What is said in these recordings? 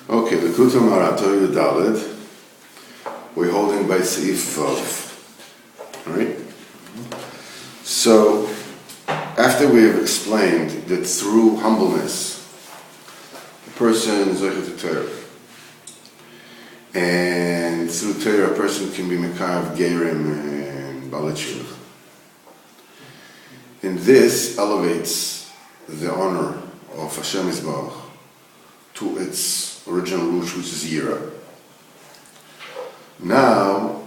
Okay, Likutei Moharan, Torah Dalet. We're holding by Seif Vav. Alright? So, after we have explained that through humbleness, a person is Zocheh to Torah. And through Torah, a person can be Mekav, Gerim, and Baal Tshuva. And this elevates the honor of Hashem Yisbarach to its original root, which is Yira. Now,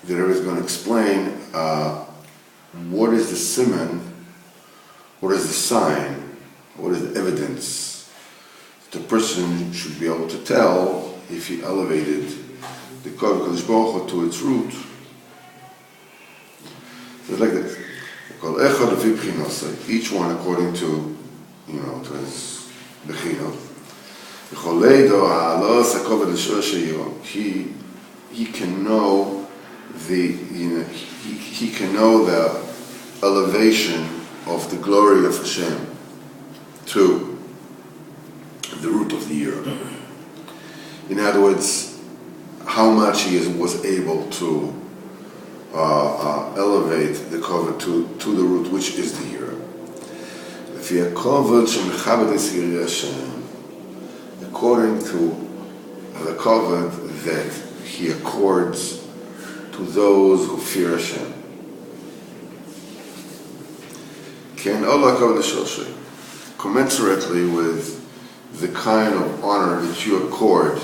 the Rebbe is going to explain what is the siman, what is the sign, what is the evidence that the person should be able to tell if he elevated the Kodesh Baruch Hu to its root. So it's like this. Each one according to, to his bechina. He can know he can know the elevation of the glory of Hashem to the root of the year. In other words, how much he was able to elevate the cover to the root, which is the year. According to the cover that he accords to those who fear Hashem. Commensurately with the kind of honor that you accord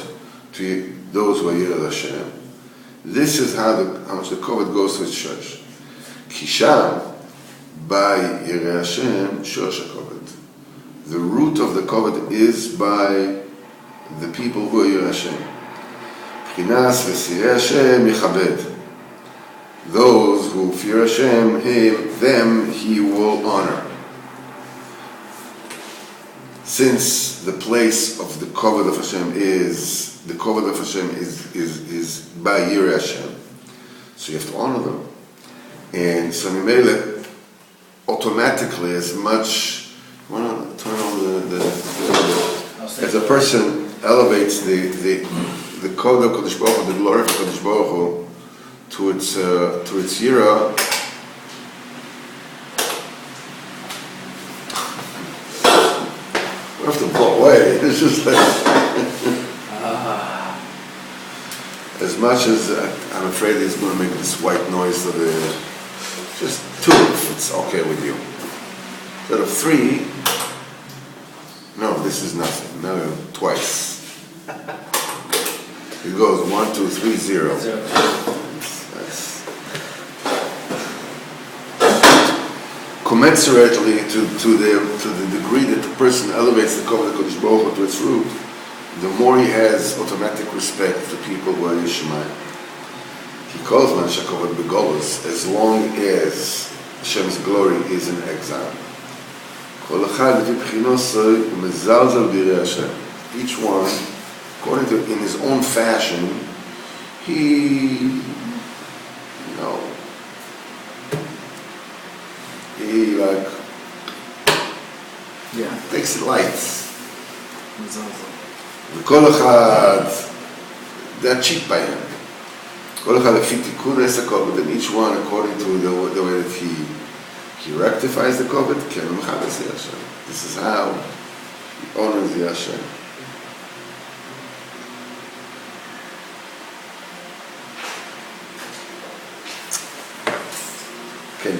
to those who are Yirei Hashem. This is how much the covet goes to its church. Kisham, by Yirei Hashem, Shosh HaKovet. The root of the covet is by the people who are Yirei Hashem. Pchinas v'sirei Hashem yichabed. Those who fear Hashem, them he will honor. Since the place of the covet of Hashem is by Yirei Hashem, so you have to honor them. And so Mimele, automatically, as much, turn on as a person elevates the code of Kodesh Baruch Hu, the glory of Kodesh Baruch Hu, to its Yira. We have to pull away. It's just like as much as I'm afraid he's going to make this white noise of just two, if it's okay with you. Instead of three, no, this is nothing. No, twice. It goes 1, 2, 3, 0. That's commensurately to the degree that the person elevates the Kodesh Baruch Hu to its root, the more he has automatic respect for people who are Yishmael. He calls man Shakovet Begolus as long as Hashem's glory is in exile. Each one, according to in his own fashion, he takes it light. וכל אחד, they're cheap by him. כל אחד לפי תיקון עשה כובד, and each one according to the way that he rectifies the כובד, כן, ומחדש זה Hashem. This is how he honors the Hashem. Can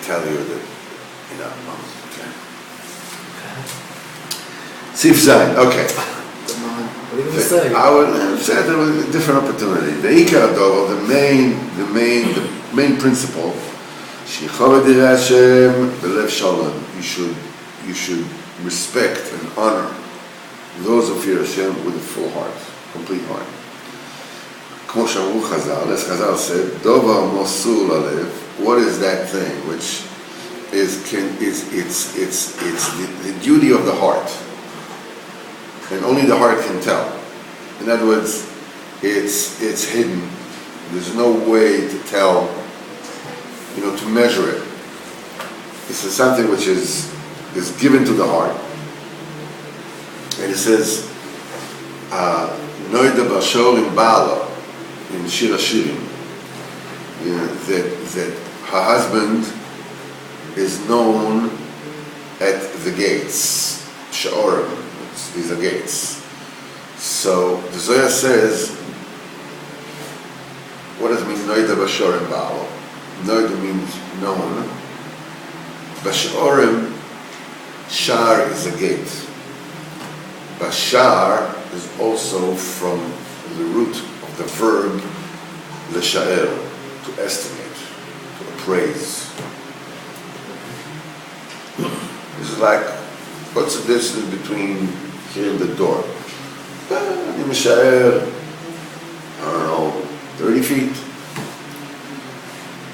tell you that, okay. Sif Zayin, okay. What are you going to say? I would say there was a different opportunity. The Ikar Dovo, the main principle, Shechaved Yirei Hashem Belev Shalom. You should respect and honor those who fear Hashem with a full heart, complete heart. Kmo Shamru Chazal, as Chazal said, Dovar Mosul Alev. What is that thing which it's the duty of the heart, and only the heart can tell. In other words, it's hidden. There's no way to tell, to measure it. This is something which is given to the heart, and it says Noida Bashorim Bala in Shir Hashirim, that her husband is known at the gates. Sha'orim, these are gates. So the Zohar says, what does it mean, Noida Bashorim Bala? Noida means known. Bash'orim, Shar is a gate. Bashar is also from the root of the verb l'sha'er, to estimate, to appraise. It's like, what's the distance between here and the door? In l'sha'er, I don't know, 30 feet.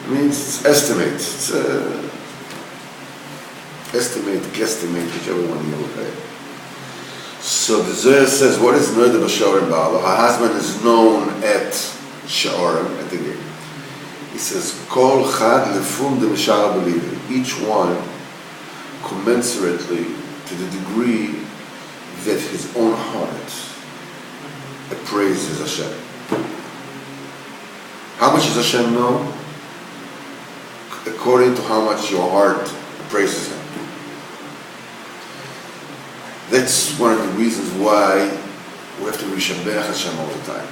It means it's estimate. It's estimate, guesstimate, whichever one you look at. So the Zohar says, what is Noida Bashorim Bala? Her husband is known at Sha'orim, at the gate. He says, Kol Chad Lefum de Mishar B'Livi. Each one commensurately to the degree that his own heart appraises Hashem. How much does Hashem know? According to how much your heart appraises Him. That's one of the reasons why we have to Mishabech Hashem all the time.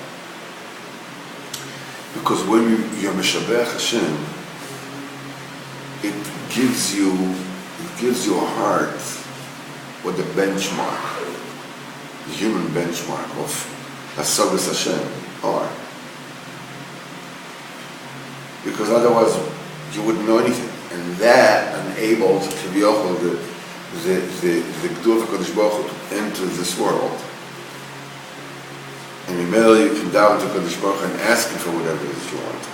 Because when you're Mishabech Hashem, it gives your heart what the benchmark, the human benchmark of Hasagas Hashem are. Because otherwise you wouldn't know anything. And that enables to be able the Gdul of HaKadosh Baruch Hu to enter this world. And immediately you can down to HaKadosh Baruch Hu and ask Him for whatever it is you want.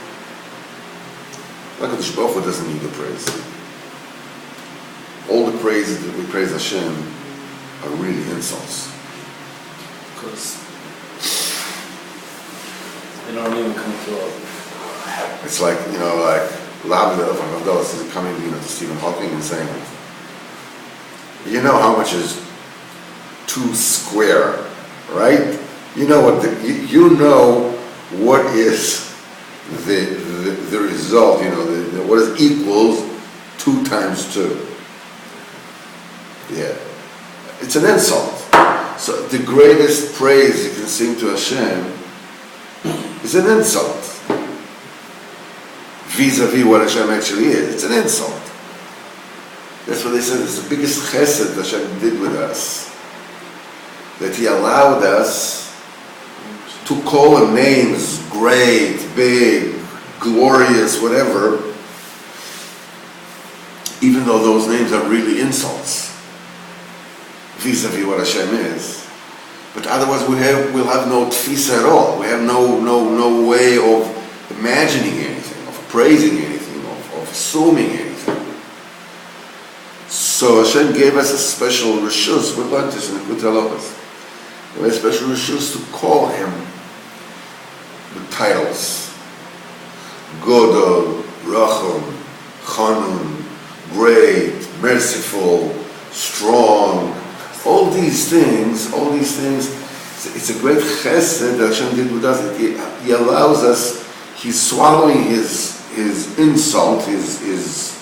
HaKadosh Baruch Hu doesn't need the praise. All the praises that we praise Hashem are really insults. Because they don't even come to It's like, like Lavda of Avdalas is coming, to Stephen Hawking and saying, you know how much is 2 square, right? You know what what is the result, what is equals 2 times 2. Yeah. It's an insult. So the greatest praise you can sing to Hashem is an insult. Vis-a-vis what Hashem actually is. It's an insult. That's what they said, it's the biggest chesed Hashem did with us. That He allowed us to call Him names, great, big, glorious, whatever, even though those names are really insults vis-a-vis what Hashem is. But otherwise we'll have no tfisa at all. We have no way of imagining anything, of praising anything, of assuming anything. So Hashem gave us a special reshus. We learned this in the Likutei Moharan. We have a special reshus to call Him with titles: Godol, Rachum, Chanun, great, merciful, strong. All these things. It's a great chesed that Hashem did with us. He allows us. He's swallowing His insult, his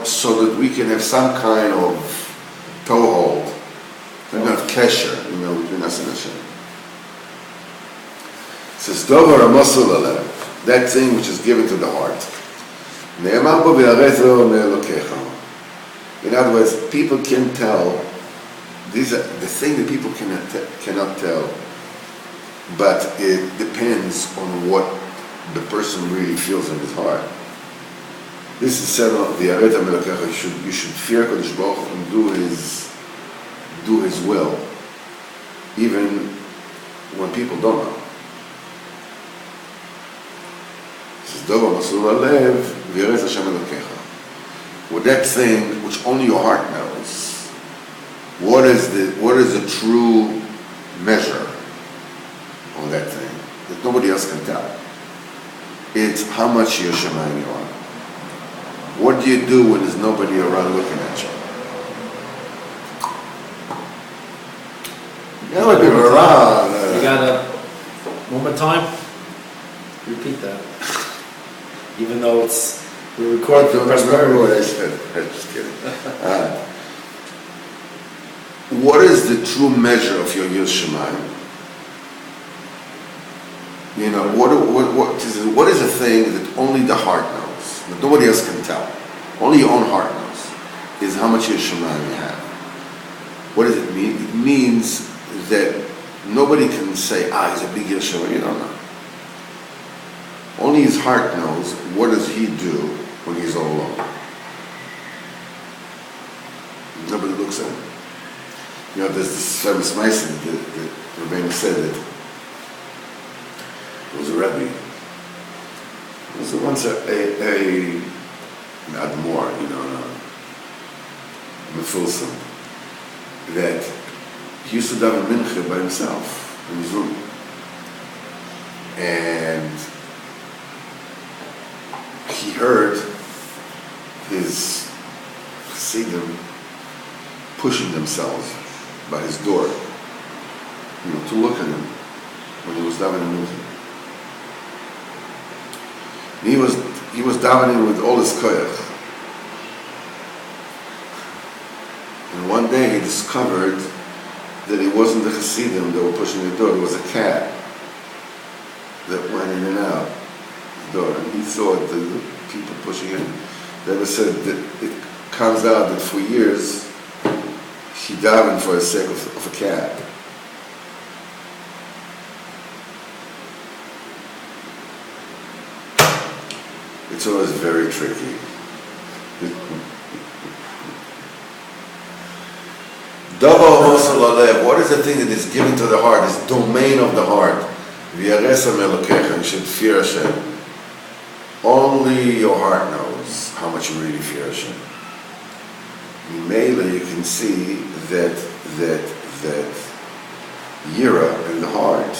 so that we can have some kind of toehold, some kind of kesher, between us and Hashem. It says, Dover Amasul Alev, that thing which is given to the heart. Ne'emar bo v'yarezo me'elokecha. In other words, people can tell, these are the thing that people cannot tell, but it depends on what the person really feels in his heart. This is said of the Areta Melakecha, you should fear Kodesh Baruch Hu and do His will, even when people don't know. It says, Dova Masur Alev, V'yarez Hashem Elokecha. With that thing which only your heart knows, what is the true measure on that thing that nobody else can tell? It's how much you're shemayim you are. What do you do when there's nobody around looking at you? Yeah, like people around. You gotta, one more time, repeat that. Even though we record for Remember prosperity. what I said. I'm just kidding. What is the true measure of your Yir Shemayim? You know, what is a thing that only the heart knows, that nobody else can tell? Only your own heart knows, is how much Yir Shemayim you have. What does it mean? It means that nobody can say, he's a big Yir Shemayim. You don't know. Only his heart knows what does he do when he's all alone. Nobody looks at him. You know, there's this famous Mason that Rabbeinu said that it was a Rebbe. It was once a Admor, you know, Mefulsum, that he used to daven mincha by himself in his room. And he heard his Chassidim pushing themselves by his door, you know, to look at him when he was davening mincha. He was davening with all his koyach. And one day he discovered that it wasn't the Chassidim that were pushing the door, it was a cat that went in and out the door. And he thought that the people pushing it, they ever said that it comes out that for years he davened for the sake of a cat. It's always very tricky. What is the thing that is given to the heart, is domain of the heart? You should fear Hashem. Only your heart knows how much you really fear Hashem. Mainly you can see that Yira and the heart,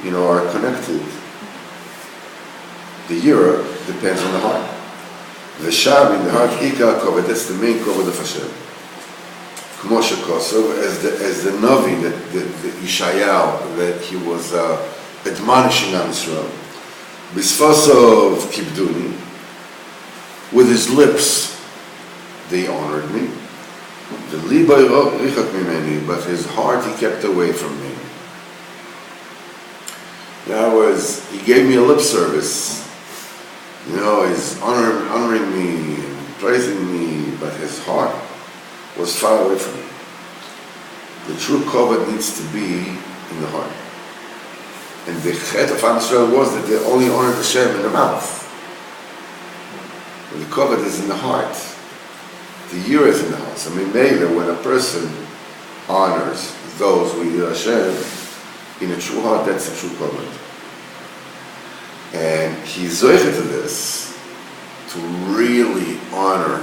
you know, are connected. The Yira depends on the heart. The Shab in the heart, Ikar Koved, that's the main Koved of Hashem. K'moshe Kosov, as the Navi, the Yeshayahu, that he was admonishing on Israel. Bisfosov Kibduni, with his lips, they honored me. The Libay Richak Mimeni, but his heart he kept away from me. In other words, he gave me a lip service. You know, he's honoring me and praising me, but his heart was far away from me. The true kovod needs to be in the heart. And the chet of Am Yisrael was that they only honored Hashem in the mouth. But the kovod is in the heart. The yira is in the heart. So maybe when a person honors those who yira Hashem in a true heart, that's the true kovod. And he's zoiche to this, to really honor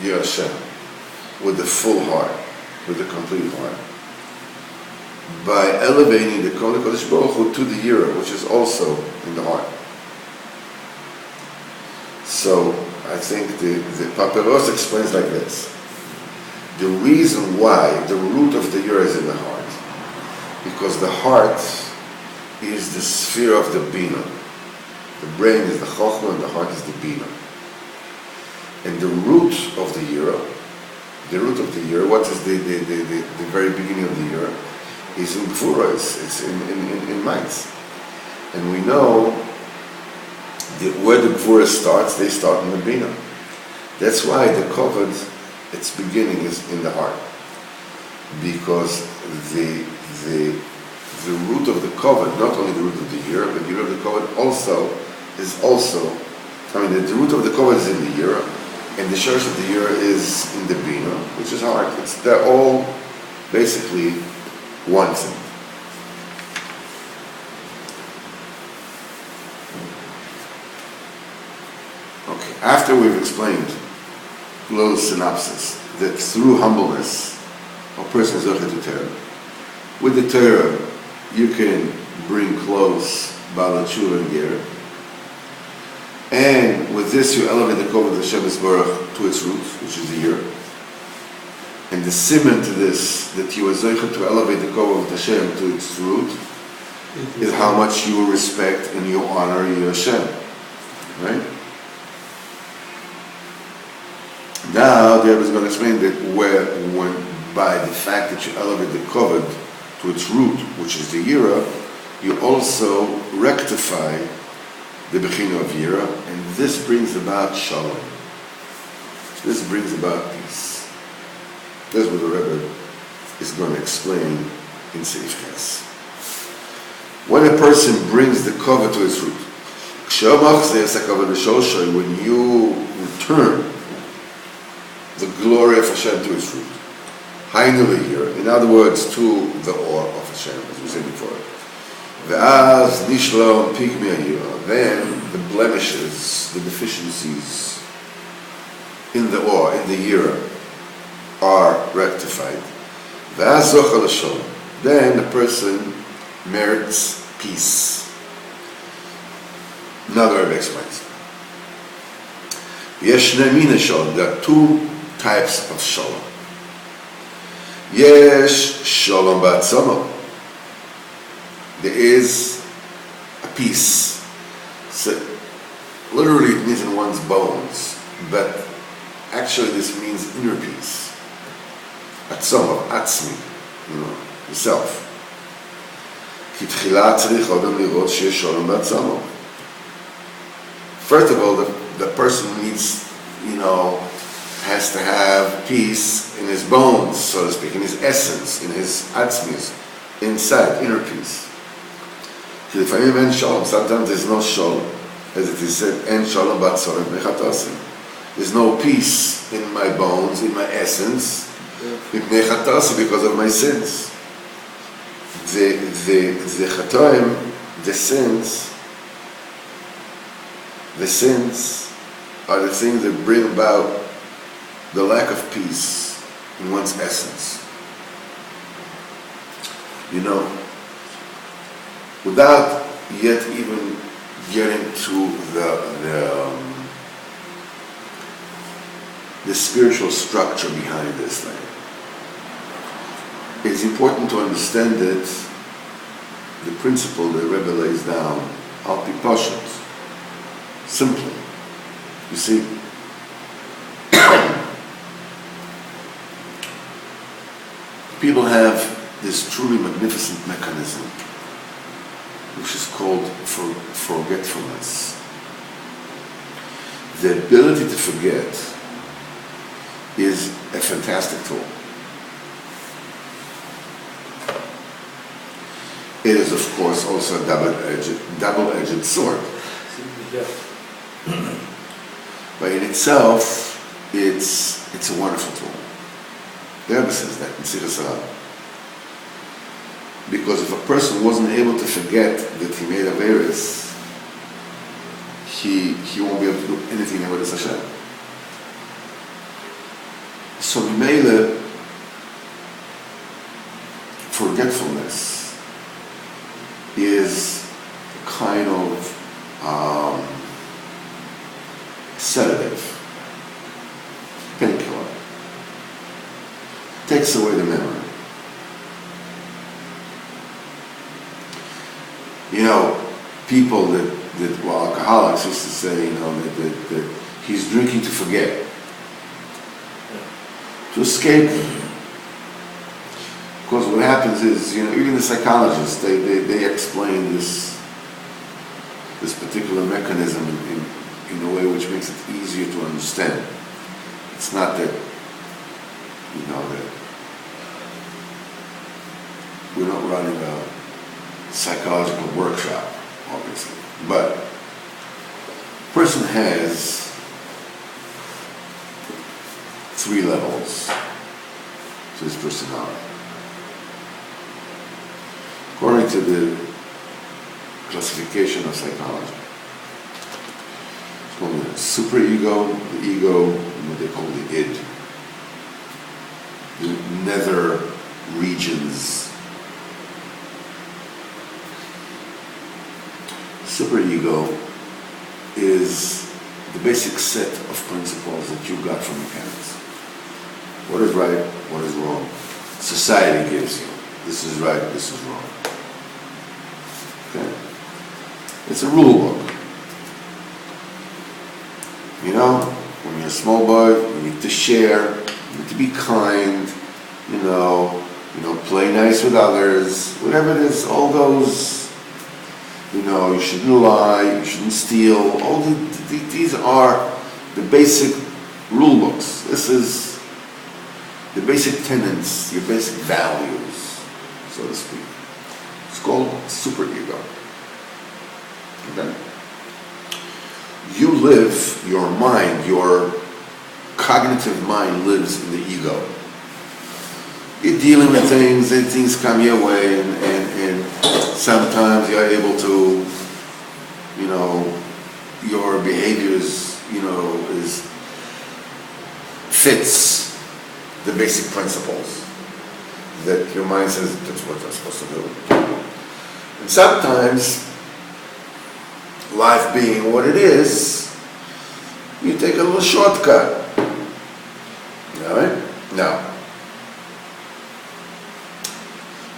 Yir Hashem with the full heart, with the complete heart, by elevating the Kol HaKadosh Baruch Hu to the Yira, which is also in the heart. So I think the Papiros explains like this: the reason why the root of the Yira is in the heart, because the heart is the sphere of the Bina. The brain is the Chochmah and the heart is the Bina. And the root of the Yira, what is the very beginning of the Yira? Is in Gvuros, it's in minds. And we know where the Gvuros starts, they start in the Bina. That's why the Kovod, its beginning is in the heart. Because the root of the Kovod, not only the root of the Yira, but the root of the Kovod the root of the Kovod is in the Yira, and the Shorsh of the Yira is in the Bina, which is heart. They're all basically one thing. Okay, after we've explained a little synopsis, that through humbleness, a person is Zoche to Torah. With the Torah, you can bring close Baal Tshuva and Ger. And with this, you elevate the Kovod of Hashem Yisborach to its roots, which is the Yira. And the simon to this, that you are zeicha to elevate the kovod of Hashem to its root, is how much you respect and you honor your Hashem. Right? Now, the Rebbe is going to explain that when by the fact that you elevate the kovod to its root, which is the yira, you also rectify the bechina of yira, and this brings about shalom. This brings about peace. That's what the Rebbe is going to explain in Seif Ches. When a person brings the kovod to its root, when you return the glory of Hashem to its root, in other words, to the awe of Hashem, as we said before. Then the blemishes, the deficiencies in the awe, in the yira, are rectified. Then the person merits peace. Another Rebbe explains. There are two types of shalom. Yesh shalom ba'atzama. There is a peace. So literally it means in one's bones, but actually this means inner peace. Atzama, atzmi, yourself. First of all, the person needs, has to have peace in his bones, so to speak, in his essence, in his atzmis, inside, inner peace. Sometimes there's no shalom, as it is said, en shalom batzorim mechatasim. There's no peace in my bones, in my essence, because of my sins. The chatoim, the sins are the things that bring about the lack of peace in one's essence. Without yet even getting to the spiritual structure behind this thing, it's important to understand that the principle that Rebbe lays down, al pi pashut, simply. You see, people have this truly magnificent mechanism, which is called forgetfulness. The ability to forget is a fantastic tool. It is, of course, also a double-edged sword. But in itself, it's a wonderful tool. The Rebbe says that in Sichas Hara. Because if a person wasn't able to forget that he made Averis, he won't be able to do anything about his Hashem. So Mimele, forgetfulness is a kind of sedative, painkiller. Takes away the memory. People that were alcoholics used to say, that he's drinking to forget, to escape. Because what happens is, even the psychologists, they explain this particular mechanism in a way which makes it easier to understand. It's not that, that we're not running a psychological workshop, obviously. But a person has 3 levels to his personality. According to the classification of psychology, it's called the superego, the ego, and what they call the id. The nether regions. Superego is the basic set of principles that you got from your parents. What is right, what is wrong. Society gives you. This is right, this is wrong. Okay? It's a rule book. You know, when you're a small boy, you need to share, you need to be kind, you know, play nice with others, whatever it is, all those, you know, you shouldn't lie, you shouldn't steal, all these are the basic rule books. This is the basic tenets, your basic values, so to speak. It's called superego. Okay? You live, your mind, your cognitive mind lives in the ego. You're dealing with things, and things come your way, and sometimes you're able to, you know, your behaviors, you know, fits the basic principles that your mind says that's what I'm supposed to do. And sometimes, life being what it is, you take a little shortcut. All right? Now,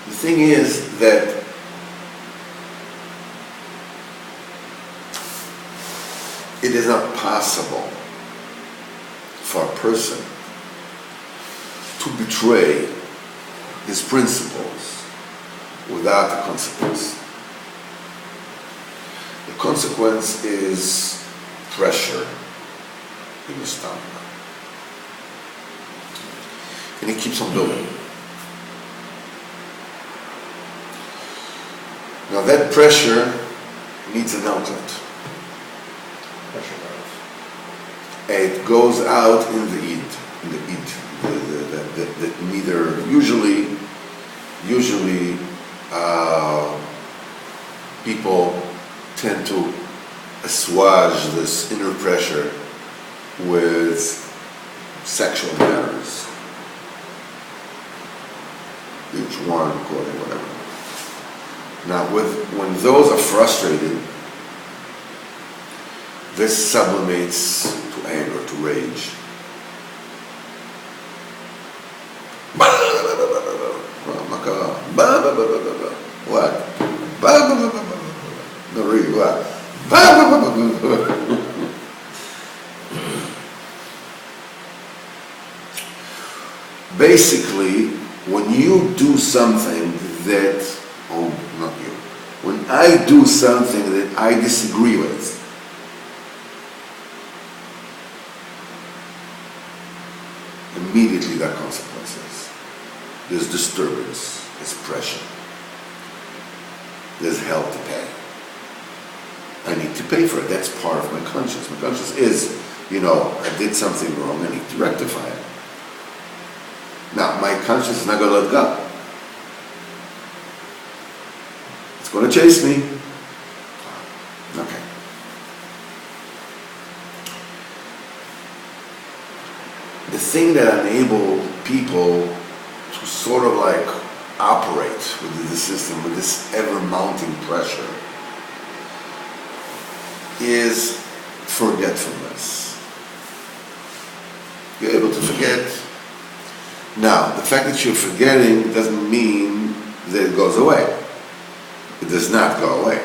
the thing is that it is not possible for a person to betray his principles without a consequence. The consequence is pressure in your stomach. And it keeps on building. Now that pressure needs an outlet. Pressure valve. It goes out in the id, the neither usually people tend to assuage this inner pressure with sexual matters. Each one according whatever. Now, when those are frustrated, this sublimates to anger, to rage. What? No, really, what? Basically, when you do something that, oh, not you, when I do something that I disagree with, immediately there are consequences. There's disturbance, there's pressure, there's hell to pay. I need to pay for it. That's part of my conscience. My conscience is, I did something wrong, I need to rectify it. Now, my conscience is not going to let go. It's going to chase me. Okay. The thing that enabled people to sort of like operate with the system, with this ever-mounting pressure, is forgetfulness. You're able to forget. Now, the fact that you're forgetting doesn't mean that it goes away. It does not go away.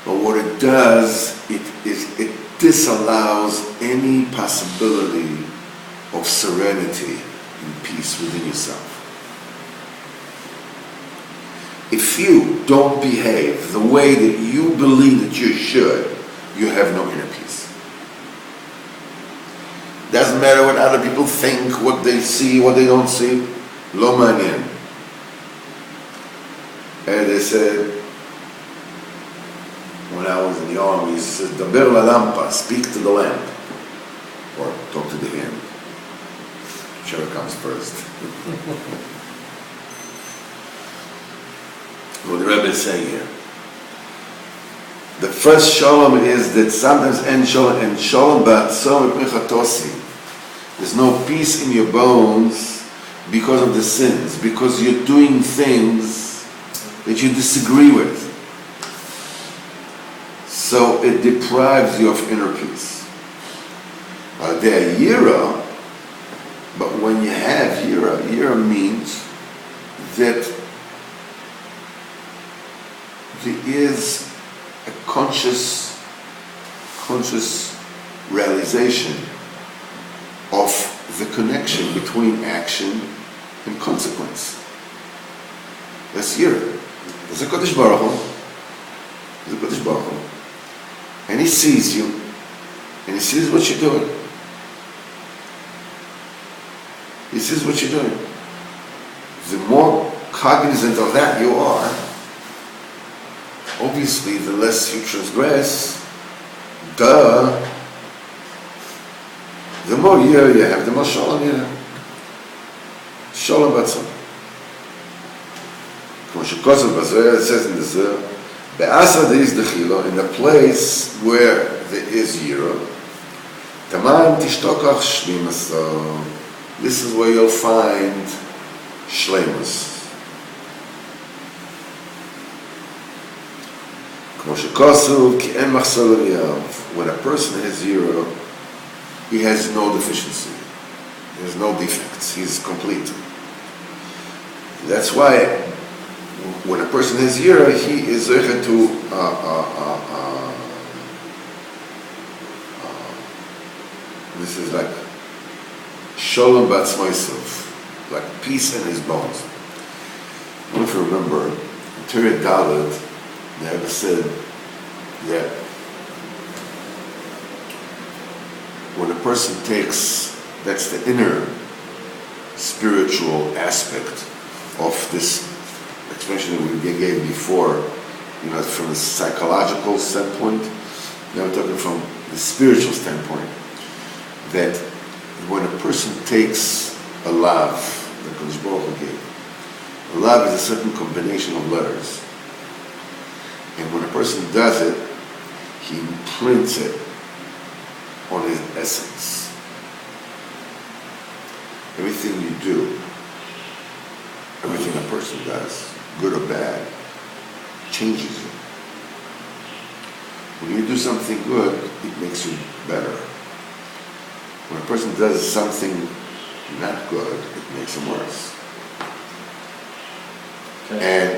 But what it does, it disallows any possibility of serenity and peace within yourself. If you don't behave the way that you believe that you should, you have no inner peace. Doesn't matter what other people think, what they see, what they don't see. Lo manyan. And they said, when I was in the army, he said, Daber la lampa, speak to the lamp. Or talk to the hand. Whichever comes first. What the Rebbe is saying here. The first shalom is that sometimes end shalom, and shalom ba'atzom epmechatosi. There's no peace in your bones because of the sins, because you're doing things that you disagree with. So it deprives you of inner peace. The yira, when you have yira means that there is a conscious realization of the connection between action and consequence. That's yira. There's a Kodesh Baruch Hu. There's a Kodesh Baruch Hu. And he sees you, and he sees what you're doing. He sees what you're doing. The more cognizant of that you are, obviously the less you transgress, the more year you have, the more shalom you have. Shalom batzon. It says in the Zohar, Be'asa there is dechila, in a place where there is yira, Tamam tishtokach shlimasa. This is where you'll find shlemus. When a person has yira, he has no deficiency. He has no defects. He's complete. That's why when a person has yira, he is zeicher to this is like shalom batzmoisav, like peace in his bones. I don't know if you remember, in Torah Dalet, they ever said that when a person takes, that's the inner spiritual aspect of this explanation that we gave before, from the psychological standpoint. Now we're talking from the spiritual standpoint, that when a person takes a lav, that Kodesh Baruch Hu gave, a lav is a certain combination of letters. And when a person does it, he imprints it on his essence. Everything you do, everything a person does, good or bad, changes you. When you do something good, it makes you better. When a person does something not good, it makes him worse. Okay. And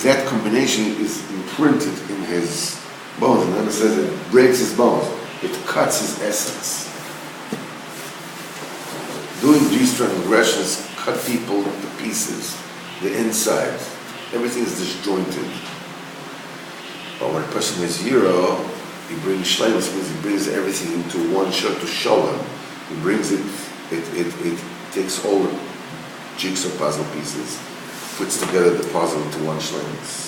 that combination is imprinted in his bones. And then it says it breaks his bones. It cuts his essence. Doing these transgressions cut people to pieces. The inside, everything is disjointed. But when a person is yira, he brings shleimus, means he brings everything into one shot to shalom. He brings it takes all the jigsaw puzzle pieces, puts together the puzzle into one shleimus.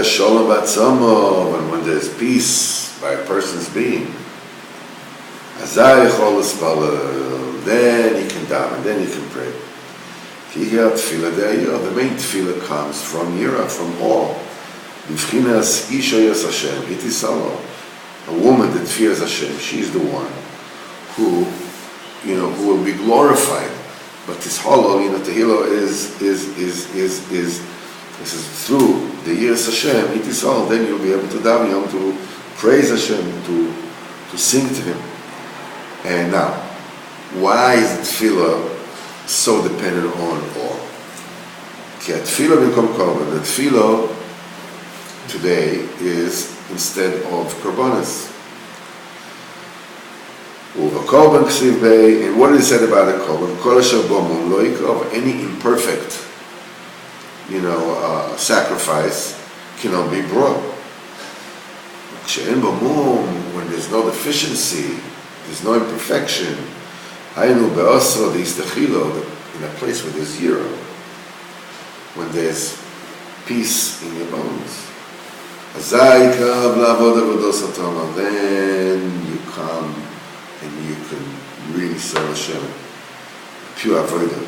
Shalom batzamo, and when there's peace by a person's being, then he can daven, then he can pray. The main tefillah comes from yira, from awe. B'fchinas isha yas Hashem, it is salo. A woman that fears Hashem, she's the one who will be glorified. But this hollow, tehillah is this is through the yiras Hashem, it is all. Then you'll be able to daven, you'll be able to praise Hashem, to sing to Him. And now, why is tefillah so dependent on awe? The tefillah today is instead of korbanos. And what is said about the korban? Of any imperfect, sacrifice cannot be brought. When there's no deficiency, there's no imperfection, in a place where there's yira, when there's peace in your bones, then you come and you can really serve Hashem, pure avodah.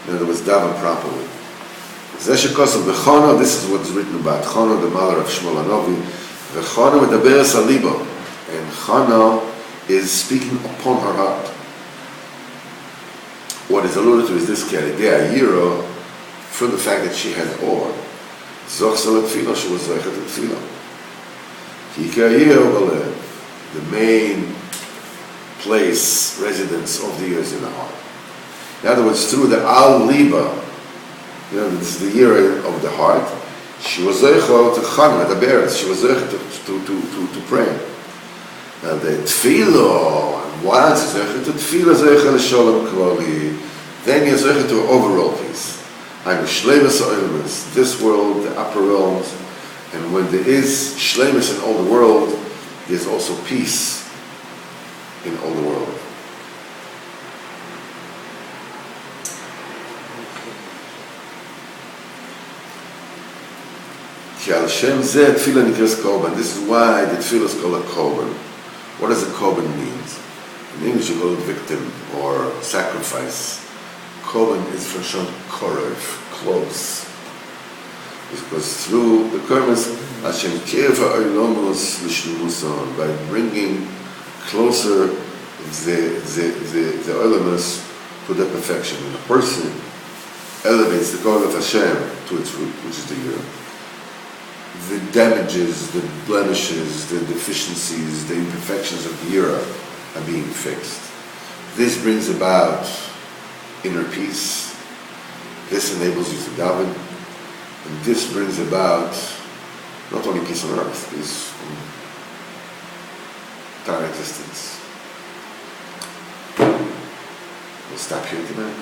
In other words, daven properly. This is what's written about Chana, the mother of Shmuel Hanavi. Chana medaberes al libo, and Chana is speaking upon her heart. What is alluded to is this Keridea Yira, from the fact that she has awe. Zoch salat tefillah, she was zoichet tefillah. The main place, residence of the year is in the heart. In other words, through the Al Liba, this is the year of the heart, she was zeicha to Chanukah, the Beretz, she was zeicha to pray. Now the Tefillah, and once you're zeicha to Tefillah, zeicha l'sholem klali, then you're zeicha to overall peace. I'm shleimus ha'olemus, this world, the upper realms, and when there is shleimus in all the world, there's also peace in all the world. Ki al shem zeh tefillah nikras korban. This is why the tefillah is called a korban. What does a korban mean? In English you call it victim or sacrifice. Korban is from Shon Korev, close. Because through the korban, Hashem keva oilomos l'shlemuson, by bringing closer the oilomos to the perfection. When a person elevates the God of Hashem to its root, which is the year, the damages, the blemishes, the deficiencies, the imperfections of the year are being fixed. This brings about inner peace. This enables you to daven, and this brings about not only peace on earth, peace on entire existence. We'll stop here tonight.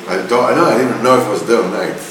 I didn't even know if it was there night.